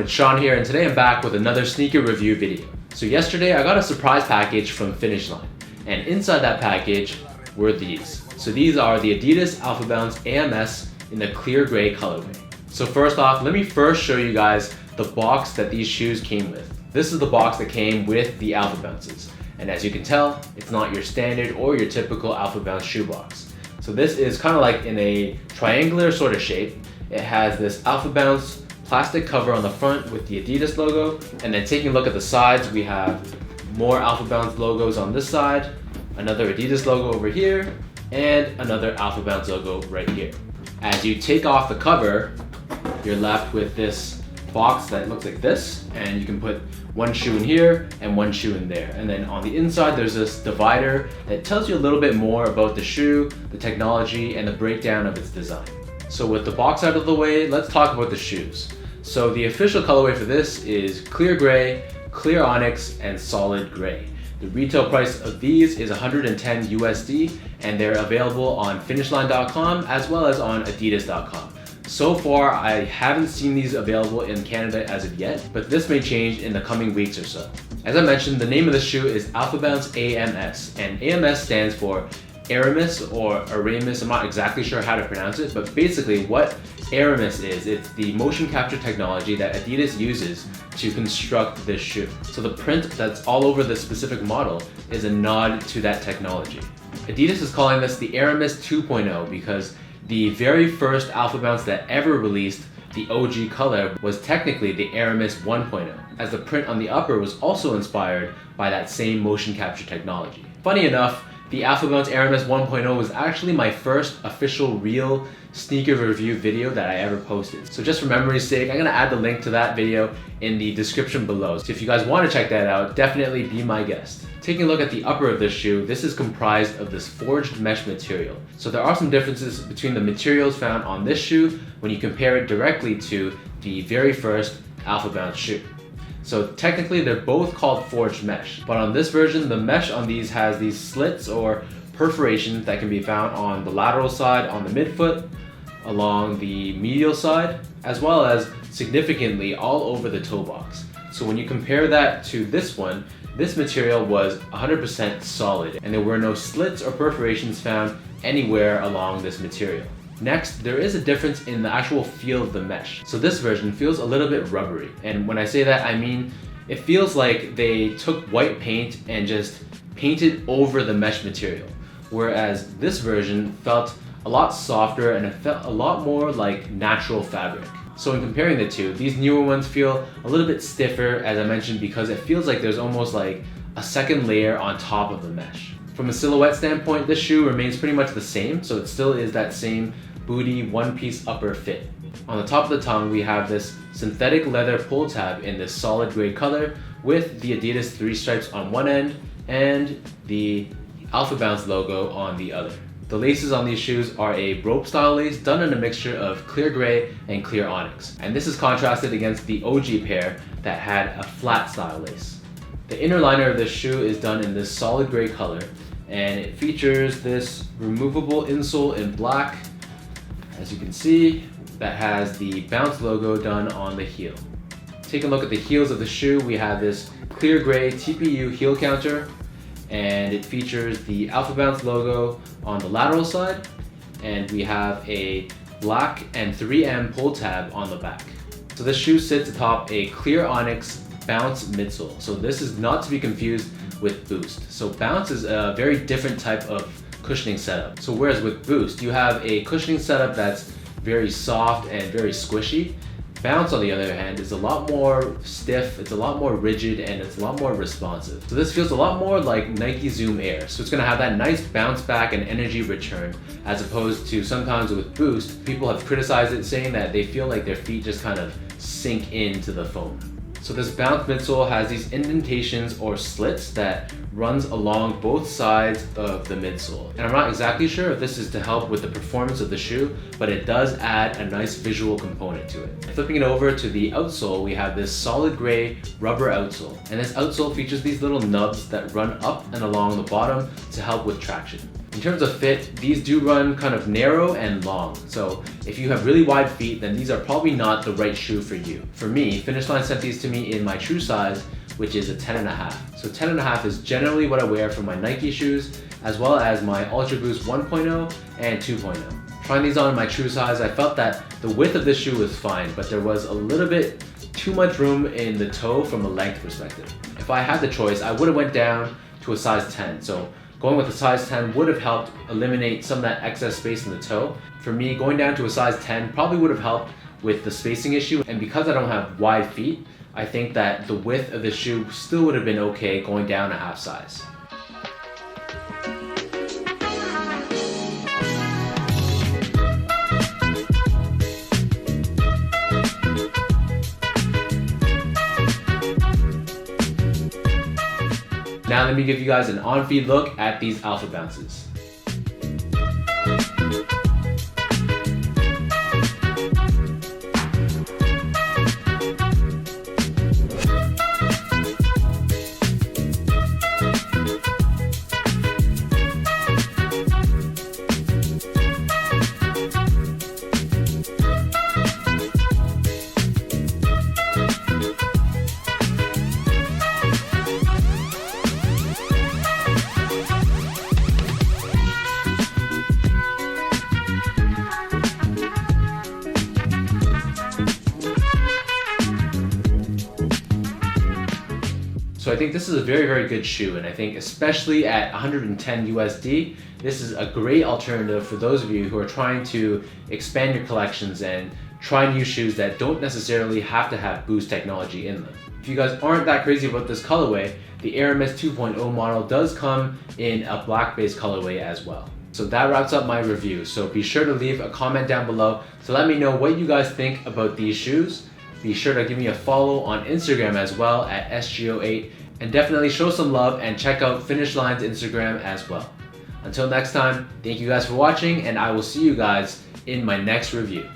it's Sean here, and today I'm back with another sneaker review video. So yesterday I got a surprise package from Finish Line, and inside that package were these. So these are the Adidas Alphabounce AMS in the clear gray colorway. So first off, let me first show you guys the box that these shoes came with. This is the box that came with the Alphabounces, and as you can tell, it's not your standard or your typical Alphabounce shoe box. So this is kind of like in a triangular sort of shape. It has this Alphabounce plastic cover on the front with the Adidas logo, and then taking a look at the sides, we have more Alphabounce logos on this side, another Adidas logo over here, and another Alphabounce logo right here. As you take off the cover, you're left with this box that looks like this, and you can put one shoe in here and one shoe in there. And then on the inside, there's this divider that tells you a little bit more about the shoe, the technology, and the breakdown of its design. So with the box out of the way, let's talk about the shoes. So the official colorway for this is clear gray, clear onyx, and solid gray. The retail price of these is 110 USD, and they're available on finishline.com as well as on adidas.com. So far, I haven't seen these available in Canada as of yet, but this may change in the coming weeks or so. As I mentioned, the name of the shoe is Alphabounce AMS, and AMS stands for Aramis or Aramis. I'm not exactly sure how to pronounce it, but basically what Aramis is, it's the motion capture technology that Adidas uses to construct this shoe. So the print that's all over this specific model is a nod to that technology. Adidas is calling this the AMS 2.0 because the very first Alphabounce that ever released the OG color was technically the AMS 1.0, as the print on the upper was also inspired by that same motion capture technology. Funny enough, the Alphabounce AMS 1.0 was actually my first official real sneaker review video that I ever posted. So just for memory's sake, I'm gonna add the link to that video in the description below. So if you guys wanna check that out, definitely be my guest. Taking a look at the upper of this shoe, this is comprised of this forged mesh material. So there are some differences between the materials found on this shoe when you compare it directly to the very first Alphabounce shoe. So technically they're both called forged mesh, but on this version, the mesh on these has these slits or perforations that can be found on the lateral side, on the midfoot, along the medial side, as well as significantly all over the toe box. So when you compare that to this one, this material was 100% solid, and there were no slits or perforations found anywhere along this material. Next, there is a difference in the actual feel of the mesh. So this version feels a little bit rubbery. And when I say that, I mean, it feels like they took white paint and just painted over the mesh material. Whereas this version felt a lot softer and it felt a lot more like natural fabric. So in comparing the two, these newer ones feel a little bit stiffer, as I mentioned, because it feels like there's almost like a second layer on top of the mesh. From a silhouette standpoint, this shoe remains pretty much the same, so it still is that same booty one-piece upper fit. On the top of the tongue, we have this synthetic leather pull tab in this solid gray color with the Adidas 3 stripes on one end and the Alphabounce logo on the other. The laces on these shoes are a rope style lace done in a mixture of clear gray and clear onyx. And this is contrasted against the OG pair that had a flat style lace. The inner liner of this shoe is done in this solid gray color, and it features this removable insole in black, as you can see, that has the Bounce logo done on the heel. Taking a look at the heels of the shoe, we have this clear gray TPU heel counter, and it features the Alphabounce logo on the lateral side, and we have a black and 3M pull tab on the back. So this shoe sits atop a clear onyx Bounce midsole. So this is not to be confused with Boost. So Bounce is a very different type of cushioning setup. So whereas with Boost, you have a cushioning setup that's very soft and very squishy, Bounce, on the other hand, is a lot more stiff, it's a lot more rigid, and it's a lot more responsive. So this feels a lot more like Nike Zoom Air. So it's gonna have that nice bounce back and energy return, as opposed to sometimes with Boost, people have criticized it saying that they feel like their feet just kind of sink into the foam. So this Bounce midsole has these indentations or slits that runs along both sides of the midsole. And I'm not exactly sure if this is to help with the performance of the shoe, but it does add a nice visual component to it. Flipping it over to the outsole, we have this solid gray rubber outsole. And this outsole features these little nubs that run up and along the bottom to help with traction. In terms of fit, these do run kind of narrow and long. So if you have really wide feet, then these are probably not the right shoe for you. For me, Finish Line sent these to me in my true size, which is a 10.5. So 10.5 is generally what I wear for my Nike shoes, as well as my Ultra Boost 1.0 and 2.0. Trying these on in my true size, I felt that the width of this shoe was fine, but there was a little bit too much room in the toe from a length perspective. If I had the choice, I would have went down to a size 10. So going with a size 10 would have helped eliminate some of that excess space in the toe. For me, going down to a size 10 probably would have helped with the spacing issue. And because I don't have wide feet, I think that the width of the shoe still would have been okay going down a half size. Now let me give you guys an on-feet look at these Alphabounces. So I think this is a very, very good shoe, and I think especially at 110 USD, this is a great alternative for those of you who are trying to expand your collections and try new shoes that don't necessarily have to have Boost technology in them. If you guys aren't that crazy about this colorway, the AMS 2.0 model does come in a black-based colorway as well. So that wraps up my review. So be sure to leave a comment down below to let me know what you guys think about these shoes. Be sure to give me a follow on Instagram as well at SGO8, and definitely show some love and check out Finish Line's Instagram as well. Until next time, thank you guys for watching, and I will see you guys in my next review.